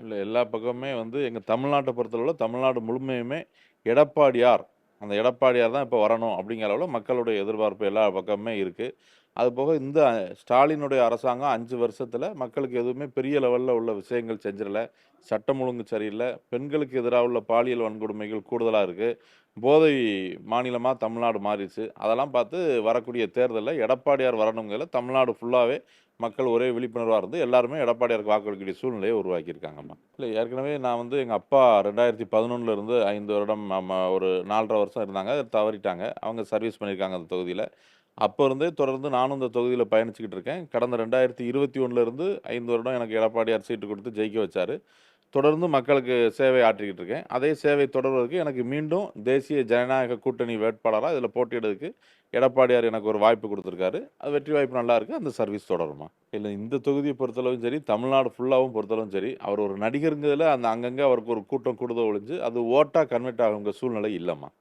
இல்ல எல்லா பக்கமுமே வந்து எங்க தமிழ்நாட்ட பொறுத்தளவுல தமிழ்நாடு முழுமையுமே எடப்பாடியார், அந்த எடப்பாடியார் தான் இப்ப வரணும் அப்படிங்கிற அளவுல மக்களுடைய எதிர்பார்ப்பு எல்லா பக்கமுமே இருக்கு. அதுபோக இந்த ஸ்டாலினுடைய அரசாங்கம் 5 வருஷத்துல மக்களுக்கு எதுவுமே பெரிய லெவல்ல உள்ள விஷயங்கள் செஞ்சிரல. சட்டம் ஒழுங்கு சரியில்ல. பெண்களுக்கு எதிரா உள்ள பாலியல் வன்கொடுமைகள் கூடுதலா இருக்கு. போதை மாநிலமா தமிழ்நாடு மாறிருச்சு. அதெல்லாம் பார்த்து வரக்கூடிய தேர்தல்ல எடப்பாடியார் வரணுங்கிறதுல தமிழ்நாடு ஃபுல்லாவே மக்கள் ஒரே விழிப்புணர்வா இருந்து எல்லாருமே எடப்பாடியாருக்கு வாக்களிக்கக்கூடிய சூழ்நிலையை உருவாக்கியிருக்காங்கம்மா. இல்ல ஏற்கனவே நான் வந்து எங்க அப்பா 2011ல இருந்து 5 வருடம் ஒரு 4 1/2 வருஷம் இருந்தாங்க. தவறிட்டாங்க. அவங்க சர்வீஸ் பண்ணியிருக்காங்க அந்த தொகுதியில. அப்ப இருந்தே தொடர்ந்து நானும் இந்த தொகுதியில பயணிச்சுக்கிட்டு இருக்கேன். கடந்த 2021ல இருந்து 5 வருடம் எனக்கு எடப்பாடியார் சீட்டு குடுத்து ஜெயிக்க வச்சாரு. தொடர்ந்து மக்களுக்கு சேவை ஆற்றிக்கிட்டு இருக்கேன். அதே சேவை தொடர்வதற்கு எனக்கு மீண்டும் தேசிய ஜனநாயக கூட்டணி வேட்பாளரா இதில போட்டியிடுறதுக்கு எடப்பாடியார் எனக்கு ஒரு வாய்ப்பு குடுத்துருக்காரு. அது வெற்றி வாய்ப்பு நல்லா இருக்கு. அந்த சர்வீஸ் தொடரும்மா. இல்ல இந்த தொகுதிய பொறுத்தளவும் சரி, தமிழ்நாடு ஃபுல்லாவும் பொறுத்தளவும் சரி, அவர் ஒரு நடிகர்ங்கிறதுல அந்த அங்கங்க அவருக்கு ஒரு கூட்டம் கூடுதோ ஒழிஞ்சு, அது ஓட்டா கன்வெர்ட் ஆகுங்க சூழ்நிலை இல்லம்மா.